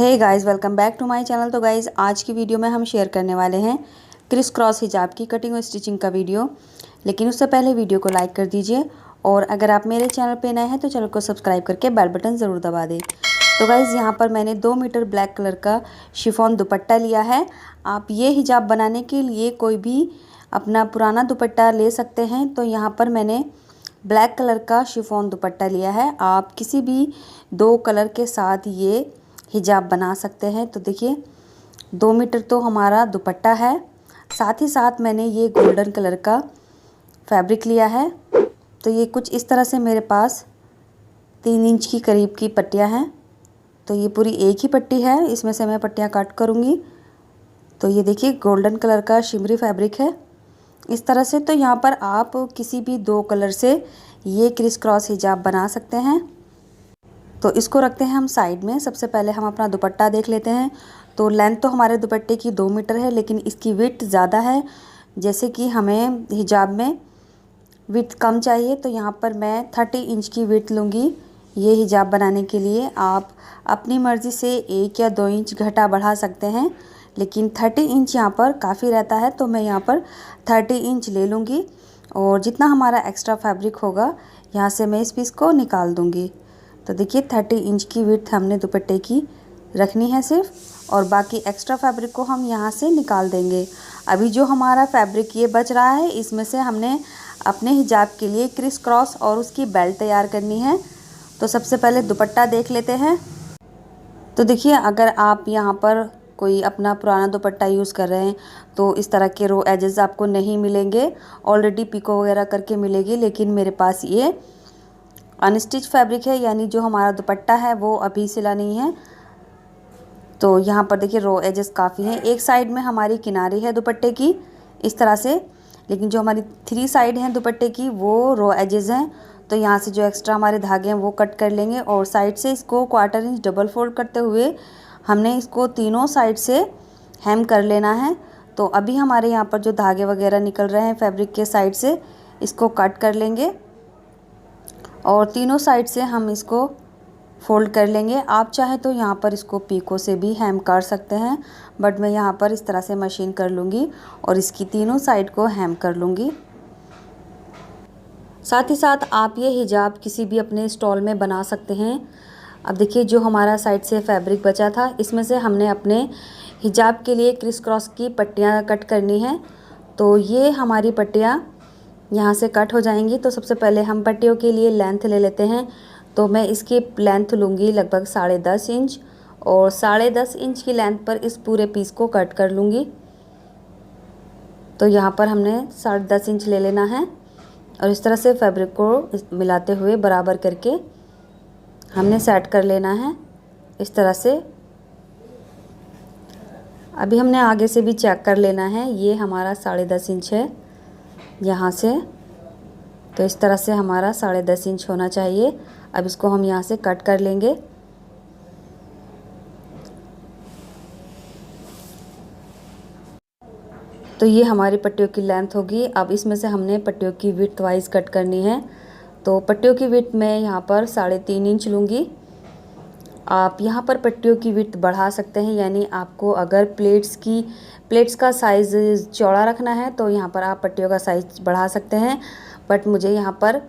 Hey guys, welcome back to my channel. तो guys, आज की वीडियो में हम शेयर करने वाले हैं क्रिस क्रॉस हिजाब की कटिंग और स्टिचिंग का वीडियो। लेकिन उससे पहले वीडियो को लाइक कर दीजिए और अगर आप मेरे चैनल पे नए हैं तो चैनल को सब्सक्राइब करके बेल बटन ज़रूर दबा दें। तो गाइस, यहाँ पर मैंने 2 मीटर ब्लैक कलर का शिफॉन दुपट्टा लिया है। आप ये हिजाब बनाने के लिए कोई भी अपना पुराना दुपट्टा ले सकते हैं। तो यहाँ पर मैंने ब्लैक कलर का शिफॉन दुपट्टा लिया है। आप किसी भी 2 कलर के साथ ये हिजाब बना सकते हैं। तो देखिए, 2 मीटर तो हमारा दुपट्टा है, साथ ही साथ मैंने ये गोल्डन कलर का फैब्रिक लिया है। तो ये कुछ इस तरह से मेरे पास 3 इंच की करीब की पट्टियाँ हैं। तो ये पूरी एक ही पट्टी है, इसमें से मैं पट्टियाँ कट करूँगी। तो ये देखिए, गोल्डन कलर का शिमरी फैब्रिक है इस तरह से। तो यहाँ पर आप किसी भी 2 कलर से ये क्रिस क्रॉस हिजाब बना सकते हैं। तो इसको रखते हैं हम साइड में। सबसे पहले हम अपना दुपट्टा देख लेते हैं। तो लेंथ तो हमारे दुपट्टे की 2 मीटर है, लेकिन इसकी विड्थ ज़्यादा है। जैसे कि हमें हिजाब में विड्थ कम चाहिए, तो यहाँ पर मैं 30 इंच की विड्थ लूँगी ये हिजाब बनाने के लिए। आप अपनी मर्ज़ी से 1 या 2 इंच घटा बढ़ा सकते हैं, लेकिन 30 इंच यहाँ पर काफ़ी रहता है। तो मैं यहाँ पर 30 इंच ले लूँगी और जितना हमारा एक्स्ट्रा फैब्रिक होगा यहाँ से मैं इस पीस को निकाल दूँगी। तो देखिए, 30 इंच की विड्थ हमने दुपट्टे की रखनी है सिर्फ, और बाकी एक्स्ट्रा फैब्रिक को हम यहाँ से निकाल देंगे। अभी जो हमारा फैब्रिक ये बच रहा है, इसमें से हमने अपने हिजाब के लिए क्रिस क्रॉस और उसकी बेल्ट तैयार करनी है। तो सबसे पहले दुपट्टा देख लेते हैं। तो देखिए, अगर आप यहाँ पर कोई अपना पुराना दुपट्टा यूज़ कर रहे हैं तो इस तरह के रो एजेस आपको नहीं मिलेंगे, ऑलरेडी पिको वगैरह करके मिलेगी। लेकिन मेरे पास ये अनस्टिच फैब्रिक है, यानी जो हमारा दुपट्टा है वो अभी सिला नहीं है। तो यहाँ पर देखिए, रो एजेस काफ़ी हैं। एक साइड में हमारी किनारी है दुपट्टे की इस तरह से, लेकिन जो हमारी 3 साइड हैं दुपट्टे की वो रो एजेस हैं। तो यहाँ से जो एक्स्ट्रा हमारे धागे हैं वो कट कर लेंगे और साइड से इसको 1/4 इंच डबल फोल्ड करते हुए हमने इसको तीनों साइड से हेम कर लेना है। तो अभी हमारे यहाँ पर जो धागे वगैरह निकल रहे हैं फैब्रिक के साइड से, इसको कट कर लेंगे और तीनों साइड से हम इसको फोल्ड कर लेंगे। आप चाहे तो यहाँ पर इसको पीको से भी हेम कर सकते हैं, बट मैं यहाँ पर इस तरह से मशीन कर लूँगी और इसकी तीनों साइड को हेम कर लूँगी। साथ ही साथ आप ये हिजाब किसी भी अपने स्टॉल में बना सकते हैं। अब देखिए, जो हमारा साइड से फैब्रिक बचा था, इसमें से हमने अपने हिजाब के लिए क्रिस क्रॉस की पट्टियाँ कट करनी है। तो ये हमारी पट्टियाँ यहाँ से कट हो जाएंगी। तो सबसे पहले हम पट्टियों के लिए लेंथ ले लेते हैं। तो मैं इसकी लेंथ लूँगी लगभग 10.5 इंच, और 10.5 इंच की लेंथ पर इस पूरे पीस को कट कर लूँगी। तो यहाँ पर हमने 10.5 इंच ले लेना है और इस तरह से फैब्रिक को मिलाते हुए बराबर करके हमने सेट कर लेना है इस तरह से। अभी हमने आगे से भी चेक कर लेना है। ये हमारा 10.5 इंच है यहाँ से, तो इस तरह से हमारा 10.5 इंच होना चाहिए। अब इसको हम यहाँ से कट कर लेंगे। तो ये हमारी पट्टियों की लेंथ होगी। अब इसमें से हमने पट्टियों की विड्थ वाइज कट करनी है। तो पट्टियों की विड्थ मैं यहाँ पर 3.5 इंच लूँगी। आप यहाँ पर पट्टियों की विड्थ बढ़ा सकते हैं, यानी आपको अगर प्लेट्स का साइज़ चौड़ा रखना है तो यहाँ पर आप पट्टियों का साइज़ बढ़ा सकते हैं। बट मुझे यहाँ पर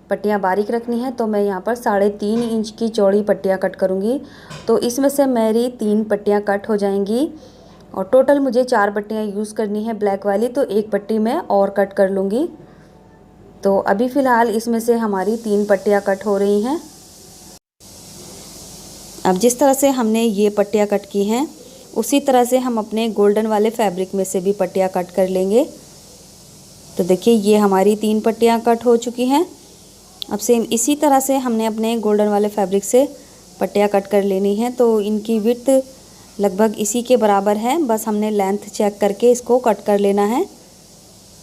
पट्टियाँ बारीक रखनी है, तो मैं यहाँ पर 3.5 इंच की चौड़ी पट्टियाँ कट करूँगी। तो इसमें से मेरी 3 पट्टियाँ कट हो जाएंगी और टोटल मुझे 4 पट्टियाँ यूज़ करनी है ब्लैक वाली। तो 1 पट्टी मैं और कट कर लूँगी। तो अभी फ़िलहाल इसमें से हमारी 3 पट्टियाँ कट हो रही हैं। अब जिस तरह से हमने ये पट्टियाँ कट की हैं, उसी तरह से हम अपने गोल्डन वाले फैब्रिक में से भी पट्टियाँ कट कर लेंगे। तो देखिए, ये हमारी 3 पट्टियाँ कट हो चुकी हैं। अब सेम इसी तरह से हमने अपने गोल्डन वाले फैब्रिक से पट्टियाँ कट कर लेनी है। तो इनकी विड्थ लगभग इसी के बराबर है, बस हमने लेंथ चेक करके इसको कट कर लेना है।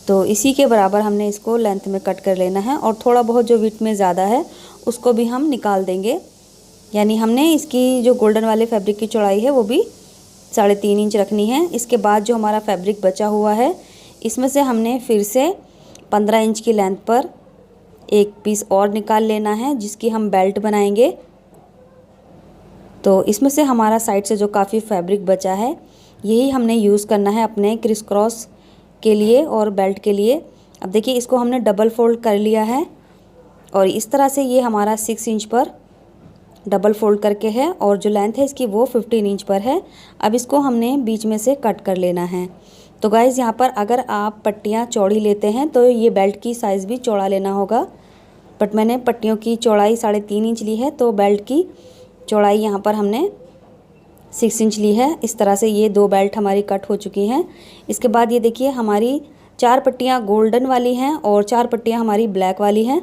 तो इसी के बराबर हमने इसको लेंथ में कट कर लेना है और थोड़ा बहुत जो विड्थ में ज़्यादा है उसको भी हम निकाल देंगे। यानी हमने इसकी जो गोल्डन वाले फैब्रिक की चौड़ाई है वो भी 3.5 इंच रखनी है। इसके बाद जो हमारा फैब्रिक बचा हुआ है, इसमें से हमने फिर से 15 इंच की लेंथ पर एक पीस और निकाल लेना है, जिसकी हम बेल्ट बनाएंगे। तो इसमें से हमारा साइड से जो काफ़ी फैब्रिक बचा है यही हमने यूज़ करना है अपने क्रिस क्रॉस के लिए और बेल्ट के लिए। अब देखिए इसको हमने डबल फोल्ड कर लिया है और इस तरह से ये हमारा 6 इंच पर डबल फोल्ड करके है और जो लेंथ है इसकी वो 15 इंच पर है। अब इसको हमने बीच में से कट कर लेना है। तो गाइज़ यहाँ पर अगर आप पट्टियाँ चौड़ी लेते हैं तो ये बेल्ट की साइज़ भी चौड़ा लेना होगा, बट मैंने पट्टियों की चौड़ाई 3.5 इंच ली है तो बेल्ट की चौड़ाई यहाँ पर हमने 6 इंच ली है। इस तरह से ये 2 बेल्ट हमारी कट हो चुकी हैं। इसके बाद ये देखिए हमारी 4 पट्टियाँ गोल्डन वाली हैं और 4 पट्टियाँ हमारी ब्लैक वाली हैं।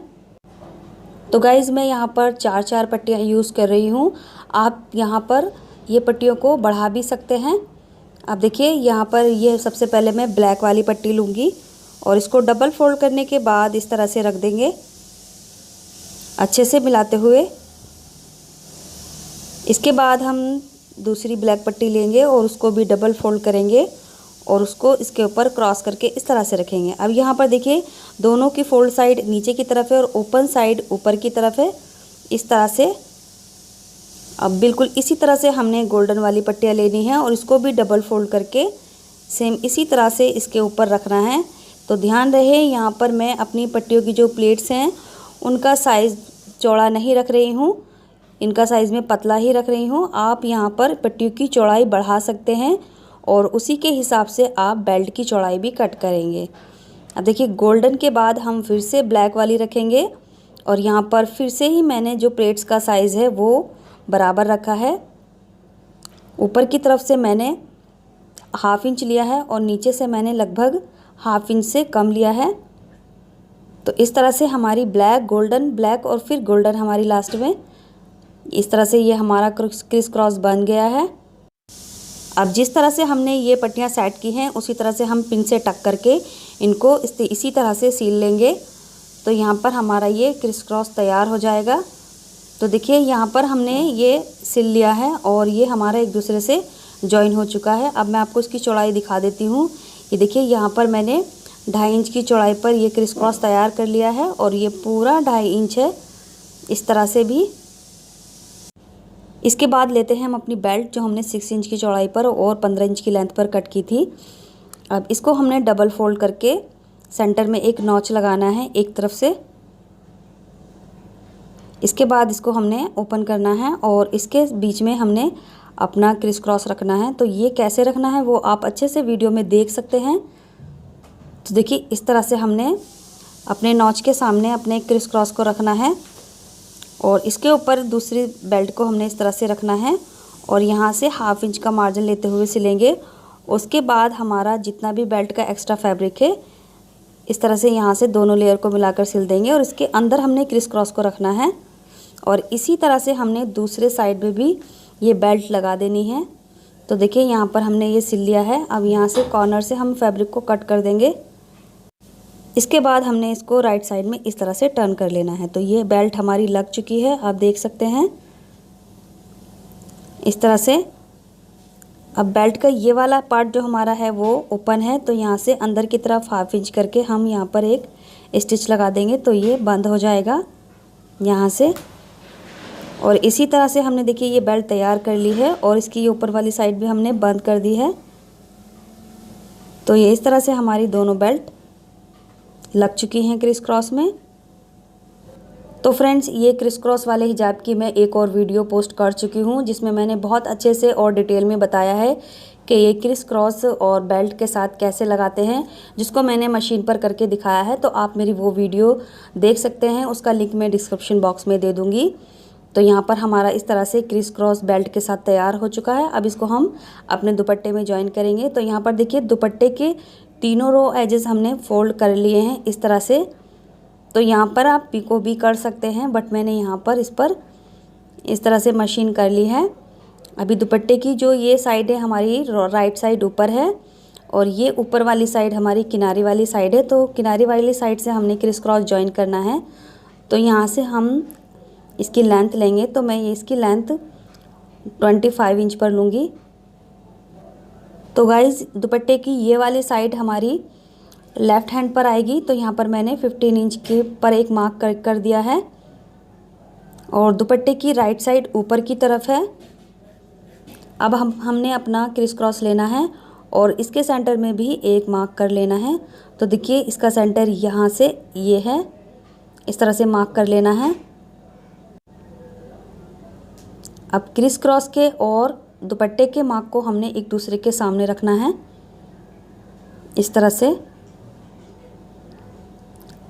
तो गाइज़ मैं यहाँ पर 4 पट्टियाँ यूज़ कर रही हूँ। आप यहाँ पर ये पट्टियों को बढ़ा भी सकते हैं। अब देखिए यहाँ पर ये सबसे पहले मैं ब्लैक वाली पट्टी लूँगी और इसको डबल फोल्ड करने के बाद इस तरह से रख देंगे अच्छे से मिलाते हुए। इसके बाद हम दूसरी ब्लैक पट्टी लेंगे और उसको भी डबल फोल्ड करेंगे और उसको इसके ऊपर क्रॉस करके इस तरह से रखेंगे। अब यहाँ पर देखिए दोनों की फोल्ड साइड नीचे की तरफ है और ओपन साइड ऊपर की तरफ है, इस तरह से। अब बिल्कुल इसी तरह से हमने गोल्डन वाली पट्टियाँ लेनी है और इसको भी डबल फोल्ड करके सेम इसी तरह से इसके ऊपर रखना है। तो ध्यान रहे यहाँ पर मैं अपनी पट्टियों की जो प्लेट्स हैं उनका साइज़ चौड़ा नहीं रख रही हूँ, इनका साइज़ में पतला ही रख रही हूँ। आप यहाँ पर पट्टियों की चौड़ाई बढ़ा सकते हैं और उसी के हिसाब से आप बेल्ट की चौड़ाई भी कट करेंगे। अब देखिए गोल्डन के बाद हम फिर से ब्लैक वाली रखेंगे और यहाँ पर फिर से ही मैंने जो प्लेट्स का साइज़ है वो बराबर रखा है। ऊपर की तरफ से मैंने 1/2 इंच लिया है और नीचे से मैंने लगभग 1/2 इंच से कम लिया है। तो इस तरह से हमारी ब्लैक गोल्डन ब्लैक और फिर गोल्डन हमारी लास्ट में, इस तरह से ये हमारा क्रिस क्रॉस बन गया है। अब जिस तरह से हमने ये पट्टियाँ सेट की हैं उसी तरह से हम पिन से टक करके इनको इसी तरह से सील लेंगे। तो यहाँ पर हमारा ये क्रिस क्रॉस तैयार हो जाएगा। तो देखिए यहाँ पर हमने ये सिल लिया है और ये हमारा एक दूसरे से जॉइन हो चुका है। अब मैं आपको इसकी चौड़ाई दिखा देती हूँ। ये देखिए यहाँ पर मैंने 2.5 इंच की चौड़ाई पर ये क्रिस क्रॉस तैयार कर लिया है और ये पूरा 2.5 इंच है, इस तरह से भी। इसके बाद लेते हैं हम अपनी बेल्ट जो हमने 6 इंच की चौड़ाई पर और 15 इंच की लेंथ पर कट की थी। अब इसको हमने डबल फोल्ड करके सेंटर में एक नॉच लगाना है एक तरफ से। इसके बाद इसको हमने ओपन करना है और इसके बीच में हमने अपना क्रिस क्रॉस रखना है। तो ये कैसे रखना है वो आप अच्छे से वीडियो में देख सकते हैं। तो देखिए इस तरह से हमने अपने नॉच के सामने अपने क्रिस क्रॉस को रखना है और इसके ऊपर दूसरी बेल्ट को हमने इस तरह से रखना है और यहाँ से 1/2 इंच का मार्जिन लेते हुए सिलेंगे। उसके बाद हमारा जितना भी बेल्ट का एक्स्ट्रा फैब्रिक है इस तरह से यहाँ से दोनों लेयर को मिलाकर सिल देंगे और इसके अंदर हमने क्रिस क्रॉस को रखना है और इसी तरह से हमने दूसरे साइड में भी ये बेल्ट लगा देनी है। तो देखिए यहाँ पर हमने ये सिल लिया है। अब यहाँ से कॉर्नर से हम फैब्रिक को कट कर देंगे। इसके बाद हमने इसको राइट साइड में इस तरह से टर्न कर लेना है। तो ये बेल्ट हमारी लग चुकी है, आप देख सकते हैं इस तरह से। अब बेल्ट का ये वाला पार्ट जो हमारा है वो ओपन है, तो यहाँ से अंदर की तरफ 1/2 इंच करके हम यहाँ पर एक स्टिच लगा देंगे तो ये बंद हो जाएगा यहाँ से। और इसी तरह से हमने देखिए ये बेल्ट तैयार कर ली है और इसकी ऊपर वाली साइड भी हमने बंद कर दी है। तो ये इस तरह से हमारी दोनों बेल्ट लग चुकी हैं क्रिस क्रॉस में। तो फ्रेंड्स ये क्रिस क्रॉस वाले हिजाब की मैं एक और वीडियो पोस्ट कर चुकी हूँ जिसमें मैंने बहुत अच्छे से और डिटेल में बताया है कि ये क्रिस क्रॉस और बेल्ट के साथ कैसे लगाते हैं, जिसको मैंने मशीन पर करके दिखाया है। तो आप मेरी वो वीडियो देख सकते हैं, उसका लिंक मैं डिस्क्रिप्शन बॉक्स में दे दूँगी। तो यहाँ पर हमारा इस तरह से क्रिस क्रॉस बेल्ट के साथ तैयार हो चुका है। अब इसको हम अपने दुपट्टे में ज्वाइन करेंगे। तो यहाँ पर देखिए दुपट्टे के तीनों रो एजेस हमने फोल्ड कर लिए हैं इस तरह से। तो यहाँ पर आप पिको भी कर सकते हैं, बट मैंने यहाँ पर इस पर इस तरह से मशीन कर ली है। अभी दुपट्टे की जो ये साइड है हमारी राइट साइड ऊपर है और ये ऊपर वाली साइड हमारी किनारी वाली साइड है। तो किनारी वाली साइड से हमने क्रिस क्रॉस ज्वाइन करना है। तो यहाँ से हम इसकी लेंथ लेंगे। तो मैं ये इसकी लेंथ 25 इंच पर लूँगी। तो गाइज़ दुपट्टे की ये वाली साइड हमारी लेफ़्ट हैंड पर आएगी। तो यहाँ पर मैंने 15 इंच के पर एक मार्क कर दिया है और दुपट्टे की राइट साइड ऊपर की तरफ है। अब हमने अपना क्रिस क्रॉस लेना है और इसके सेंटर में भी एक मार्क कर लेना है। तो देखिए इसका सेंटर यहाँ से ये है, इस तरह से मार्क कर लेना है। अब क्रिस क्रॉस के और दुपट्टे के मार्क को हमने एक दूसरे के सामने रखना है इस तरह से।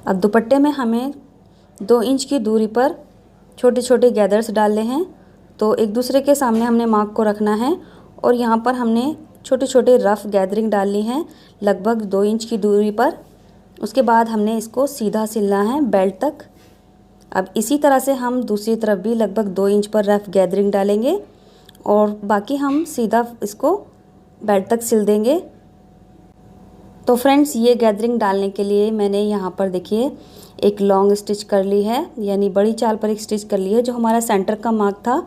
अब दुपट्टे में हमें 2 इंच की दूरी पर छोटे छोटे गैदर्स डालने हैं। तो एक दूसरे के सामने हमने मार्क को रखना है और यहाँ पर हमने छोटे छोटे रफ़ गैदरिंग डालनी है लगभग 2 इंच की दूरी पर। उसके बाद हमने इसको सीधा सिलना है बेल्ट तक। अब इसी तरह से हम दूसरी तरफ भी लगभग 2 इंच पर रफ़ गैदरिंग डालेंगे और बाकी हम सीधा इसको बेल्ट तक सिल देंगे। तो फ्रेंड्स, ये गैदरिंग डालने के लिए मैंने यहाँ पर देखिए एक लॉन्ग स्टिच कर ली है, यानी बड़ी चाल पर एक स्टिच कर ली है। जो हमारा सेंटर का मार्क था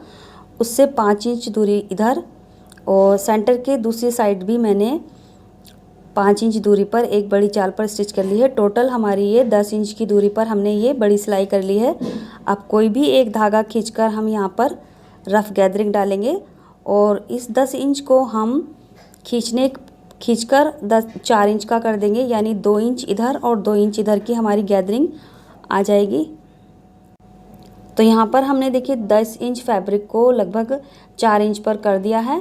उससे 5 इंच दूरी इधर और सेंटर के दूसरी साइड भी मैंने 5 इंच दूरी पर एक बड़ी चाल पर स्टिच कर ली है। टोटल हमारी ये 10 इंच की दूरी पर हमने ये बड़ी सिलाई कर ली है। अब कोई भी एक धागा खींचकर हम यहाँ पर रफ़ गैदरिंग डालेंगे और इस 10 इंच को हम खींचकर 4 इंच का कर देंगे, यानी 2 इंच इधर और 2 इंच इधर की हमारी गैदरिंग आ जाएगी। तो यहाँ पर हमने देखिए 10 इंच फैब्रिक को लगभग 4 इंच पर कर दिया है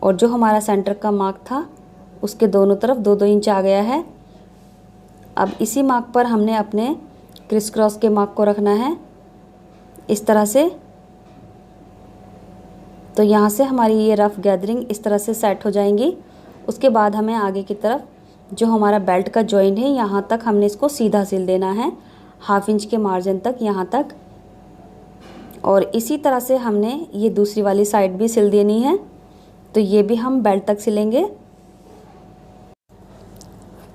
और जो हमारा सेंटर का मार्क था उसके दोनों तरफ 2-2 इंच आ गया है। अब इसी मार्क पर हमने अपने क्रिस क्रॉस के मार्क को रखना है इस तरह से। तो यहाँ से हमारी ये रफ़ गैदरिंग इस तरह से सेट हो जाएंगी। उसके बाद हमें आगे की तरफ जो हमारा बेल्ट का जॉइंट है यहाँ तक हमने इसको सीधा सिल देना है, 1/2 इंच के मार्जिन तक यहाँ तक। और इसी तरह से हमने ये दूसरी वाली साइड भी सिल देनी है। तो ये भी हम बेल्ट तक सिलेंगे।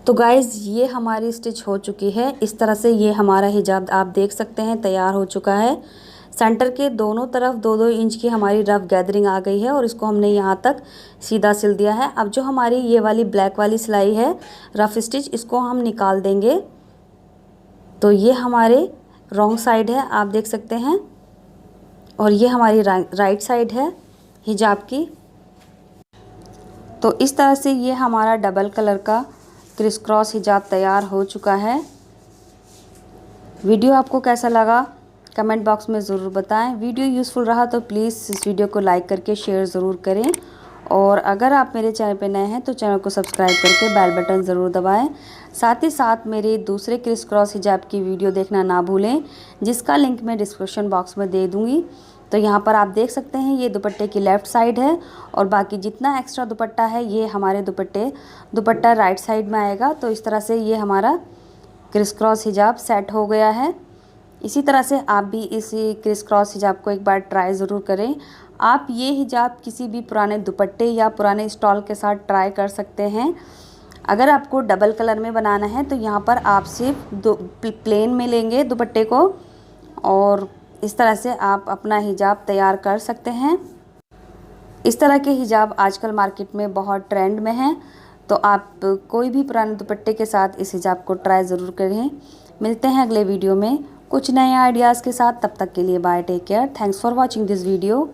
तो गाइज़, ये हमारी स्टिच हो चुकी है। इस तरह से ये हमारा हिजाब आप देख सकते हैं तैयार हो चुका है। सेंटर के दोनों तरफ 2-2 इंच की हमारी रफ़ गैदरिंग आ गई है और इसको हमने यहाँ तक सीधा सिल दिया है। अब जो हमारी ये वाली ब्लैक वाली सिलाई है रफ़ स्टिच, इसको हम निकाल देंगे। तो ये हमारे रॉन्ग साइड है, आप देख सकते हैं, और ये हमारी राइट साइड है हिजाब की। तो इस तरह से ये हमारा डबल कलर का क्रिस क्रॉस हिजाब तैयार हो चुका है। वीडियो आपको कैसा लगा कमेंट बॉक्स में ज़रूर बताएं। वीडियो यूज़फुल रहा तो प्लीज़ इस वीडियो को लाइक करके शेयर ज़रूर करें और अगर आप मेरे चैनल पर नए हैं तो चैनल को सब्सक्राइब करके बेल बटन ज़रूर दबाएं। साथ ही साथ मेरे दूसरे क्रिस क्रॉस हिजाब की वीडियो देखना ना भूलें, जिसका लिंक मैं डिस्क्रिप्शन बॉक्स में दे दूँगी। तो यहाँ पर आप देख सकते हैं ये दुपट्टे की लेफ़्ट साइड है और बाकी जितना एक्स्ट्रा दुपट्टा है ये हमारे दुपट्टा राइट साइड में आएगा। तो इस तरह से ये हमारा क्रिस क्रॉस हिजाब सेट हो गया है। इसी तरह से आप भी इसी क्रिस क्रॉस हिजाब को एक बार ट्राई ज़रूर करें। आप ये हिजाब किसी भी पुराने दुपट्टे या पुराने स्टॉल के साथ ट्राई कर सकते हैं। अगर आपको डबल कलर में बनाना है तो यहाँ पर आप सिर्फ प्लेन में लेंगे दुपट्टे को और इस तरह से आप अपना हिजाब तैयार कर सकते हैं। इस तरह के हिजाब आजकल मार्केट में बहुत ट्रेंड में हैं। तो आप कोई भी पुराने दुपट्टे के साथ इस हिजाब को ट्राई ज़रूर करें। मिलते हैं अगले वीडियो में कुछ नए आइडियाज़ के साथ। तब तक के लिए bye, take care, thanks for watching this video.